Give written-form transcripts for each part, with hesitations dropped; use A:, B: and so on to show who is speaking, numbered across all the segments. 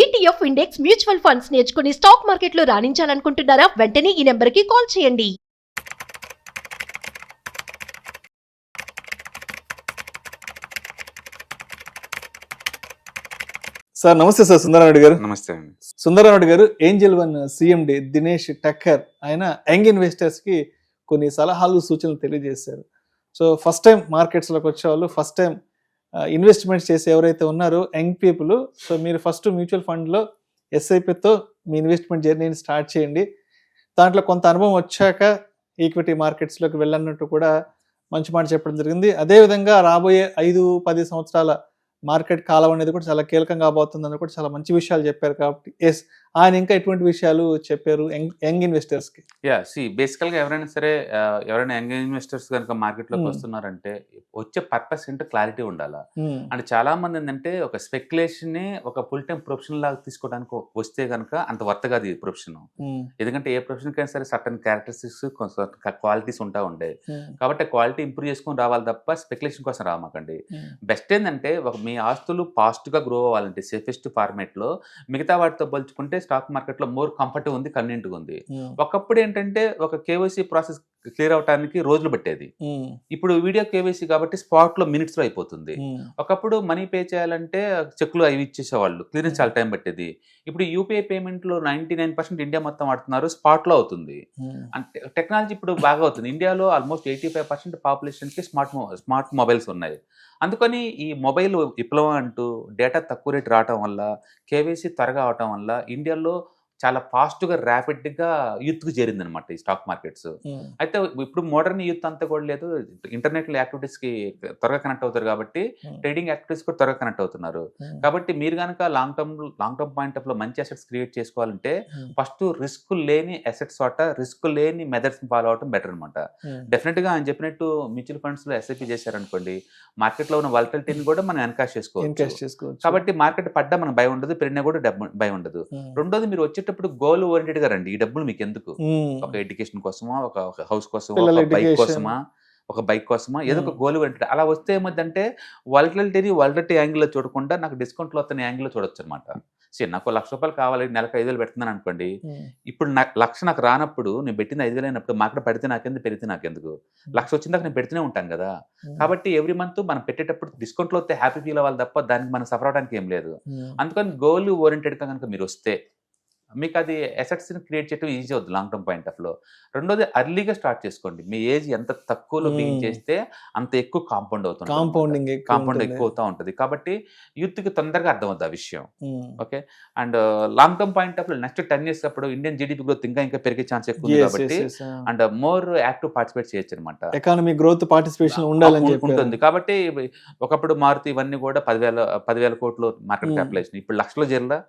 A: ETF index mutual funds నేర్చుకుని stock మార్కెట్లో రాణించాలనుకుంటున్నారా? వెంటనే ఈ నెంబర్కి కాల్ చేయండి.
B: సార్ నమస్తే సార్. సుందరరావుడి గారు.
C: నమస్తే అండి.
B: సుందరరావుడి గారు ఏంజల్ వన్ సిఎండి దినేష్ టక్కర్ ఆయన యంగ్ ఇన్వెస్టర్స్ కి కొన్ని సలహాలు సూచనలు తెలియజేశారు. సో ఫస్ట్ టైం మార్కెట్స్లోకి వచ్చేవాళ్ళు, ఫస్ట్ టైం ఇన్వెస్ట్మెంట్స్ చేసి ఎవరైతే ఉన్నారో యంగ్ పీపుల్, సో మీరు ఫస్ట్ మ్యూచువల్ ఫండ్లో ఎస్ఐపితో మీ ఇన్వెస్ట్మెంట్ జర్నీని స్టార్ట్ చేయండి. దాంట్లో కొంత అనుభవం వచ్చాక ఈక్విటీ మార్కెట్స్లోకి వెళ్ళన్నట్టు కూడా మంచి మాట చెప్పడం జరిగింది. అదేవిధంగా రాబోయే 5-10 సంవత్సరాల మార్కెట్ కాలం అనేది కూడా చాలా కీలకంగా కాబోతుందని కూడా చాలా మంచి విషయాలు చెప్పారు. కాబట్టి ఆయన ఇంకా ఎటువంటి విషయాలు చెప్పారు యంగ్ ఇన్వెస్టర్స్ కి?
C: బేసికల్ గా ఎవరైనా సరే, ఎవరైనా యంగ్ ఇన్వెస్టర్స్ కనుక మార్కెట్ లోకి వస్తున్నారంటే వచ్చే పర్పస్ ఏంటో క్లారిటీ ఉండాలా. అంటే చాలా మంది ఏంటంటే ఒక స్పెక్యులేషన్ ని ఒక ఫుల్ టైం ప్రొఫెషన్ లాగా తీసుకోవడానికి వస్తే కనుక అంత వర్త్ కాదు ఈ ప్రొఫెషన్. ఎందుకంటే ఏ ప్రొఫెషన్ కైనా సరే సర్టన్ క్యారెక్టరిస్టిక్స్, క్వాలిటీస్ ఉంటా ఉంటాయి. కాబట్టి క్వాలిటీ ఇంప్రూవ్ చేసుకొని రావాలి తప్ప స్పెక్యులేషన్ కోసం రామాకండి. బెస్ట్ ఏంటంటే మీ ఆస్తులు ఫాస్ట్ గా గ్రో అవ్వాలంటే సేఫెస్ట్ ఫార్మేట్ లో మిగతా వాటితో పోల్చుకుంటే స్టాక్ మార్కెట్ లో మోర్ కంఫర్ట్ ఉంది, కన్వీనియంట్ ఉంది. ఒకప్పుడు ఏంటంటే ఒక కేవైసీ ప్రాసెస్ క్లియర్ అవడానికి రోజులు పట్టేది. ఇప్పుడు వీడియో కేవైసీ కాబట్టి స్పాట్ లో మినిట్స్ లో అయిపోతుంది. ఒకప్పుడు మనీ పే చేయాలంటే చెక్లు అవి ఇచ్చేసేవాళ్ళు, క్లియరెన్స్ చాలా టైం పట్టేది. ఇప్పుడు యూపీఐ పేమెంట్ లో 99% ఇండియా మొత్తం వాడుతున్నారు, స్పాట్ లో అవుతుంది. అంటే టెక్నాలజీ ఇప్పుడు బాగా అవుతుంది. ఇండియాలో ఆల్మోస్ట్ 85% పాపులేషన్ కి స్మార్ట్ మొబైల్స్ ఉన్నాయి. అందుకని ఈ మొబైల్ విప్లవం అంటూ డేటా తక్కువ రేటు రావటం వల్ల, కేవైసీ త్వరగా అవటం వల్ల ఇండియాలో చాలా ఫాస్ట్గా ర్యాపిడ్గా యూత్కి చేరింది అనమాట ఈ స్టాక్ మార్కెట్స్. అయితే ఇప్పుడు మోడర్న్ యూత్ అంతా కూడా లేదు, ఇంటర్నెట్ యాక్టివిటీస్కి త్వరగా కనెక్ట్ అవుతారు కాబట్టి ట్రేడింగ్ యాక్టివిటీస్ కూడా త్వరగా కనెక్ట్ అవుతున్నారు. కాబట్టి మీరు కనుక లాంగ్ టర్మ్ పాయింట్ ఆఫ్ లో మంచి అసెట్స్ క్రియేట్ చేసుకోవాలంటే ఫస్ట్ రిస్క్ లేని అసెట్స్ రిస్క్ లేని మెథడ్స్ ఫాలో అవడం బెటర్ అనమాట. డెఫినెట్గా ఆయన చెప్పినట్టు మ్యూచువల్ ఫండ్స్ లో ఎస్ఐపి చేశారనుకోండి, మార్కెట్లో ఉన్న వాలటిలిటీని కూడా మనం ఎన్కాష్ చేసుకోవచ్చు. కాబట్టి మార్కెట్ పడ్డా మనకు భయం ఉండదు, పెరిగినా కూడా భయం ఉండదు. రెండోది, మీరు వచ్చేటప్పుడు గోల్ ఓరియంటెడ్ గా రండి. ఈ డబ్బులు మీకు ఎందుకు? ఒక ఎడ్యుకేషన్ కోసమా, ఒక హౌస్ కోసమా, ఒక బైక్ కోసమా, ఏదో ఒక గోల్ ఓరియంటెడ్. అలా వస్తే ఏమవుతుందంటే వాలటిలిటీ యాంగిల్లో చూడకుండా నాకు డిస్కౌంట్లో వస్తున్న యాంగిల్లో చూడొచ్చు అనమాట. నాకు ₹1,00,000 కావాలి, నెలకు 5,000 పెడుతున్నాను అనుకోండి. ఇప్పుడు నాకు 1,00,000 నాకు రానప్పుడు, నేను పెట్టింది 5,000 అయినప్పుడు మార్కెట్ పడితే నాకెందుకు, పెరిగితే నాకెందుకు? 1,00,000 వచ్చిందాక నేను పెడుతూనే ఉంటాను కదా. కాబట్టి ఎవ్రీ మంత్ మనం పెట్టేటప్పుడు డిస్కౌంట్లో వస్తే హ్యాపీ ఫీల్ అవ్వాలి తప్ప దానికి మనం సఫర్ అవడానికి ఏం లేదు. అందుకని గోల్ ఓరియంటెడ్గా కనుక మీరు వస్తే మీకు అది అసెట్స్ని క్రియేట్ చేయడం ఈజీ అవుతుంది లాంగ్ టర్మ్ పాయింట్ ఆఫ్ లో. రెండోది, అర్లీగా స్టార్ట్ చేసుకోండి. మీ ఏజ్ ఎంత తక్కువలో బిగిన్ చేస్తే అంత ఎక్కువ కాంపౌండ్ అవుతుంది, కాంపౌండ్ ఎక్కువ అవుతూ ఉంటుంది. కాబట్టి యూత్కి తొందరగా అర్థమవుతుంది ఆ విషయం. Okay. And long term point of లో నెక్స్ట్ 10 years అప్పుడు ఇండియన్ జీడీపీ గ్రోత్ ఇంకా పెరిగే ఛాన్స్ ఎక్కువ ఉంది. కాబట్టి అండ్ మోర్ యాక్టివ్ పార్టిసిపేట్ చేయొచ్చు అనమాట. ఎకానమీ గ్రోత్ పార్టిసిపేషన్ ఉంటుంది. కాబట్టి ఒకప్పుడు మారుతి ఇవన్నీ కూడా 10,000 కోట్లు మార్కెట్ క్యాపిటలైజేషన్, ఇప్పుడు లక్షలో చేరలా.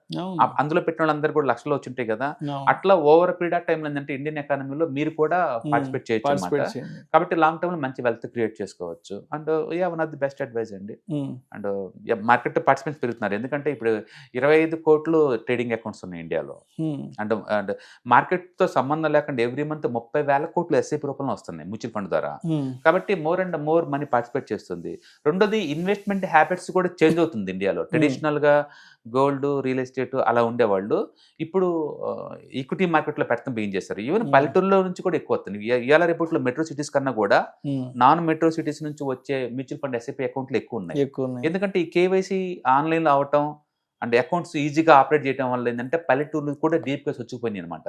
C: అందులో పెట్టిన వాళ్ళందరూ కూడా లక్షలో వచ్చి ఉంటాయి కదా. అట్లా ఓవర్ పీరియడ్ ఆఫ్ టైం ఏంటంటే ఇండియన్ ఎకానమీలో మీరు కూడా పార్టిసిపేట్ చేయొచ్చు అన్నమాట. కాబట్టి లాంగ్ టర్మ్ లో మంచి వెల్త్ క్రియేట్ చేసుకోవచ్చు. And one of the best advice అండి. అండ్ మార్కెట్ పార్టిసిపెంట్స్ పెరుగుతున్నారు, ఎందుకంటే ఇప్పుడు 25 కోట్లు ట్రేడింగ్ అకౌంట్స్ ఉన్నాయి ఇండియాలో. అండ్ మార్కెట్ తో సంబంధం లేకుండా ఎవ్రీ మంత్ 30,000 కోట్లు ఎస్ఐపి రూపంలో వస్తున్నాయి మ్యూచువల్ ఫండ్ ద్వారా. కాబట్టి more and more money participate చేస్తుంది. రెండోది, ఇన్వెస్ట్మెంట్ హ్యాబిట్స్ కూడా చేంజ్ అవుతుంది ఇండియాలో. ట్రెడిషనల్ గా గోల్డ్, రియల్ ఎస్టేట్ అలా ఉండేవాళ్ళు ఇప్పుడు ఈక్విటీ మార్కెట్ లో పెట్టడం బిగిన్ చేస్తారు. ఈవెన్ పల్లెటూరులో నుంచి కూడా ఎక్కువ వస్తుంది. ఇవాళ రేపట్లో మెట్రో సిటీస్ కన్నా కూడా నాన్ మెట్రో సిటీస్ నుంచి వచ్చే మ్యూచువల్ ఫండ్ ఎస్ఐపి అకౌంట్లు ఎక్కువ ఉన్నాయి. ఎందుకంటే ఈ కేవైసీ ఆన్లైన్ లో అవటం అండ్ అకౌంట్స్ ఈజీగా ఆపరేట్ చేయడం వల్ల ఏంటంటే పల్లెటూర్లు కూడా డీప్ గా వచ్చిపోయినాయి అనమాట.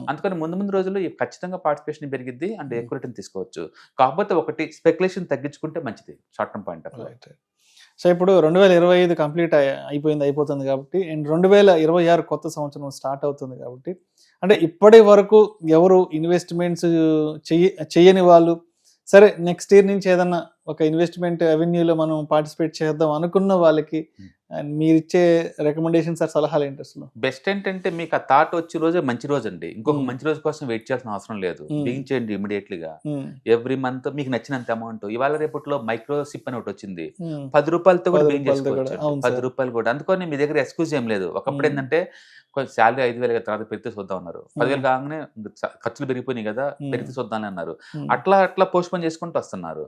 C: అందుకని ముందు రోజుల్లో ఖచ్చితంగా పార్టిసిపేషన్ పెరిగిద్ది అండ్ ఎక్కువ రిటర్న్ తీసుకోవచ్చు. కాకపోతే ఒకటి, స్పెక్యులేషన్ తగ్గించుకుంటే మంచిది షార్ట్ టర్మ్ పాయింట్ ఆఫ్ లో.
B: సో ఇప్పుడు 2025 కంప్లీట్ అయిపోతుంది కాబట్టి, అండ్ 2026 కొత్త సంవత్సరం స్టార్ట్ అవుతుంది కాబట్టి, అంటే ఇప్పటి వరకు ఎవరు ఇన్వెస్ట్మెంట్స్ చేయని వాళ్ళు, సరే నెక్స్ట్ ఇయర్ నుంచి ఏదన్నా ఒక ఇన్వెస్ట్మెంట్ అవెన్యూలో మనం పార్టిసిపేట్ చేద్దాం అనుకున్న వాళ్ళకి మీరు ఇచ్చే రికమెండేషన్స్ ఆర్ సలహాలు ఏంటి అసలు?
C: బెస్ట్ ఏంటంటే మీకు ఆ థాట్ వచ్చే రోజే మంచి రోజు అండి. ఇంకొక మంచి రోజు కోసం వెయిట్ చేయాల్సిన అవసరం లేదు. బిగిన్ చేయండి ఇమీడియట్లీగా. ఎవ్రీ మంత్ మీకు నచ్చినంత అమౌంట్. ఇవాళ రేపట్లో మైక్రో సిప్ అని ఒకటి వచ్చింది, ₹10 కూడా బిగిన్ చేసుకోవచ్చు. ₹10 కూడా. అందుకని మీ దగ్గర ఎక్స్క్యూజ్ ఏం లేదు. ఒకప్పుడు ఏంటంటే శాలరీ 5,000 తర్వాత పెరిగితే చూద్దాం అన్నారు. 10,000 కాగానే ఖర్చులు పెరిగిపోయినాయి కదా, పెరిగితే చూద్దాం అన్నారు. అట్లా పోస్ట్ పోన్ చేసుకుంటూ వస్తున్నారు.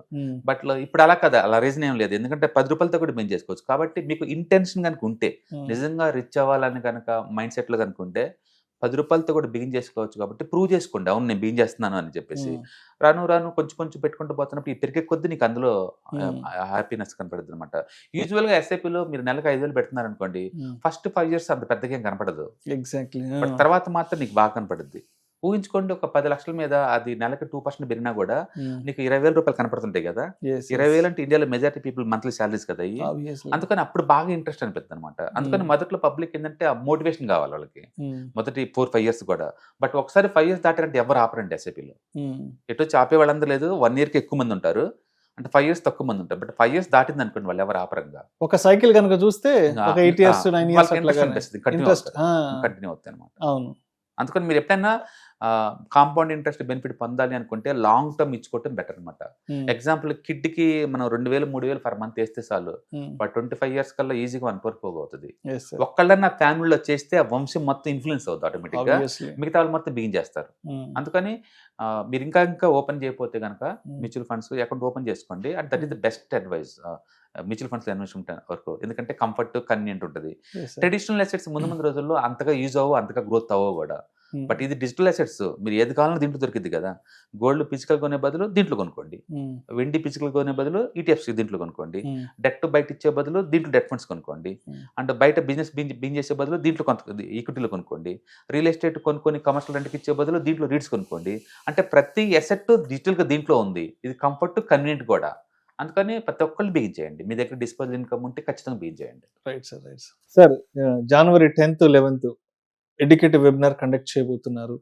C: బట్ వాటిలో ఇప్పుడు అలా కదా, అలా రీజన్ ఏం లేదు. ఎందుకంటే 10 రూపాయలతో కూడా బిజినెస్ చేసుకోవచ్చు. కాబట్టి మీకు ఇంటెన్షన్ కనుక ఉంటే, నిజంగా రిచ్ అవ్వాలని కనుక మైండ్ సెట్లో కనుక ఉంటే 10 రూపాయలతో కూడా బిగిన్ చేసుకోవచ్చు. కాబట్టి ప్రూవ్ చేసుకోండి, అవును నేను బిగిన్ చేస్తున్నాను అని చెప్పేసి. రాను రాను కొంచెం కొంచెం పెట్టుకుంటూ పోతున్నప్పుడు ఈ పెరిగే కొద్దీ నీకు అందులో హ్యాపీనెస్ కనపడుతుంది అనమాట. యూజువల్గా ఎస్ఐపిలో మీరు నెలకు 5,000 పెడుతున్నారు అనుకోండి, ఫస్ట్ 5 years అంత పెద్దగా ఏం కనపడదు.
B: ఎగ్జాక్ట్లీ.
C: బట్ తర్వాత మాత్రం నీకు బాగా కనపడుద్ది. ఊహించుకోండి, ఒక 10 లక్షల మీద అది నెలకి 2% పెరిగినా కూడా నీకు 20,000 రూపాయలు కనపడుతుంటాయి కదా. 20,000 అంటే ఇండియాలో మెజారిటీ పీపుల్ మంత్లీ శాలరీస్ కదా అయ్యి. అందుకని అప్పుడు బాగా ఇంట్రెస్ట్ అనిపిస్తుంది అనమాట. అందుకని మొదట్లో పబ్లిక్ ఏంటంటే మోటివేషన్ కావాలి వాళ్ళకి, మొదటి 4-5 years కూడా. బట్ ఒకసారి 5 years దాటారంటే ఎవరు ఆపరండి ఎస్ఐపిలో. ఎటు వచ్చి ఆపే వాళ్ళందరూ లేదు. 1 yearకి ఎక్కువ మంది ఉంటారు, అంటే 5 years తక్కువ మంది ఉంటారు. బట్ 5 years దాటింది అనుకోండి వాళ్ళు ఎవరు ఆపరంగా.
B: ఒక సైకిల్ కనుక చూస్తే ఒక 8 years 9 years
C: కంటిన్యూ అవుతాయి అనమాట.
B: అవును.
C: అందుకని మీరు ఎప్పుడైనా కాంపౌండ్ ఇంట్రెస్ట్ బెనిఫిట్ పొందాలి అనుకుంటే లాంగ్ టర్మ్ ఇచ్చుకోవటం బెటర్ అనమాట. ఎగ్జాంపుల్ కిడ్కి మనం 2,000-3,000 పర్ మంత్ వేస్తే చాలు, బట్ 25 years కల్లా ఈజీగా 1 crore పోగవుతుంది. ఒక్కళ్ళన్నా ఫ్యామిలీలో చేస్తే ఆ వంశం మొత్తం ఇన్ఫ్లుయెన్స్ అవుతుంది ఆటోమేటిక్ గా, మిగతా వాళ్ళు మొత్తం బిగిన్ చేస్తారు. అందుకని మీరు ఇంకా ఓపెన్ చేయకపోతే కనుక మ్యూచువల్ ఫండ్స్ అకౌంట్ ఓపెన్ చేసుకోండి. And that is the best advice mutual funds investment వరకు. ఎందుకంటే కంఫర్ట్, కన్వీనియంట్ ఉంటుంది. ట్రెడిషనల్ అసెట్స్ ముందు రోజుల్లో అంతగా యూజ్ అవ్వవు, అంతగా గ్రోత్ అవ్వవు కూడా. బట్ ఇది డిజిటల్ అసెట్స్, మీరు ఏది కావాలన్నా దీంట్లో దొరికింది కదా. గోల్డ్ ఫిజికల్ కొనే బదులు దీంట్లో కొనుక్కోండి, వెండి ఫిజికల్ కొనే బదులు ఈటీఎఫ్స్ దీంట్లో కొనుక్కోండి, డెట్ బయట ఇచ్చే బదులు దీంట్లో డెట్ ఫండ్స్ కొనుక్కోండి, అండ్ బయట బిజినెస్ బిన్ చేసే బదులు దీంట్లో కొంత ఈక్విటీలో కొనుక్కోండి, రియల్ ఎస్టేట్ కొనుక్కొని కమర్షియల్ రెంట్కి ఇచ్చే బదులు దీంట్లో రీడ్స్ కొనుక్కోండి. అంటే ప్రతి అసెట్ డిజిటల్గా దీంట్లో ఉంది. ఇది కంఫర్ట్, కన్వీనియంట్ కూడా. అందుకని ప్రతి ఒక్కళ్ళు బిగిన్ చేయండి. మీ దగ్గర డిస్పోజల్ ఇన్కమ్ ఉంటే ఖచ్చితంగా బిగిన్ చేయండి.
B: Right sir, right sir. January 10th, 11th educative webinar conduct చేయబోతున్నారు.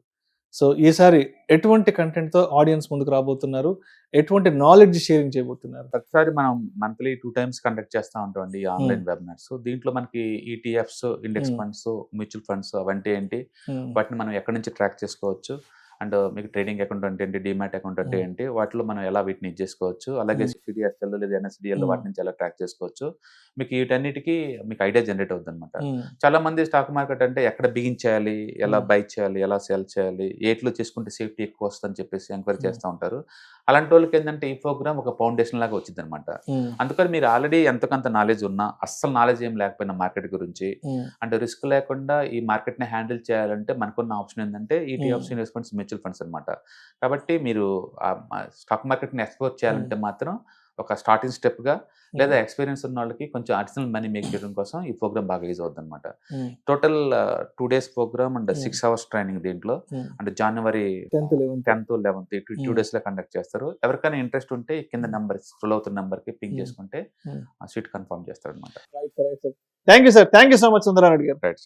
B: సో ఈసారి ఎటువంటి కంటెంట్ తో ఆడియన్స్ ముందుకు రాబోతున్నారు, ఎటువంటి నాలెడ్జ్ షేరింగ్ చేయబోతున్నారు?
C: ప్రతిసారి మనం మంత్లీ 2 times కండక్ట్ చేస్తూ ఉంటామండి ఆన్లైన్ వెబినార్స్. దీంట్లో మనకి ETFs, index funds, mutual funds అవంటే ఏంటి, వాటిని మనం ఎక్కడి నుంచి ట్రాక్ చేసుకోవచ్చు, అండ్ మీకు ట్రేడింగ్ అకౌంట్ అంటే ఏంటి, డిమాట్ అకౌంట్ అంటే ఏంటి, వాటిలో మనం ఎలా వీటిని ఇది చేసుకోవచ్చు, అలాగే సిడిఎస్ఎల్ లేదా ఎన్ఎస్డిఎల్ వాటి నుంచి ఎలా ట్రాక్ చేసుకోవచ్చు, మీకు వీటన్నిటికీ మీకు ఐడియా జనరేట్ అవుతుంది అనమాట. చాలా మంది స్టాక్ మార్కెట్ అంటే ఎక్కడ బిగిన్ చేయాలి, ఎలా బై చేయాలి, ఎలా సెల్ చేయాలి, ఏట్లో చేసుకుంటే సేఫ్టీ ఎక్కువ వస్తుందని చెప్పేసి ఎంక్వైరీ చేస్తూ ఉంటారు. అలాంటి వాళ్ళకి ఏంటంటే ఈ ప్రోగ్రామ్ ఒక ఫౌండేషన్ లాగా వచ్చింది అనమాట. అందుకని మీరు ఆల్రెడీ ఎంతకంత నాలెడ్జ్ ఉన్నా, అస్సలు నాలెడ్జ్ ఏం లేకపోయినా మార్కెట్ గురించి, అంటే రిస్క్ లేకుండా ఈ మార్కెట్ ని హ్యాండిల్ చేయాలంటే మనకున్న ఆప్షన్ ఏంటంటే ఈటీఎఫ్స్, ఇన్వెస్ట్మెంట్స్, మ్యూచువల్ ఫండ్స్ అనమాట. కాబట్టి మీరు స్టాక్ మార్కెట్ ని ఎక్స్ప్లోర్ చేయాలంటే మాత్రం ఒక స్టార్టింగ్ స్టెప్ గా, లేదా ఎక్స్పీరియన్స్ ఉన్న వాళ్ళకి కొంచెం అడిషనల్ మనీ మేక్ చేయడం కోసం ఈ ప్రోగ్రామ్ బాగా యూజ్ అవుతుంది అనమాట. Total 2 days program and 6 hours training దీంట్లో. అంటే January 10th, 11th 2 days లో కండక్ట్ చేస్తారు. ఎవరికైనా ఇంట్రెస్ట్ ఉంటే కింద నెంబర్ స్క్రోల్ అవుతున్న నెంబర్ కి పింక్ చేసుకుంటే సీట్ కన్ఫర్మ్ చేస్తారు అనమాట.
B: Thank you sir, thank you so much Sundara Reddy గారు.
C: రైట్.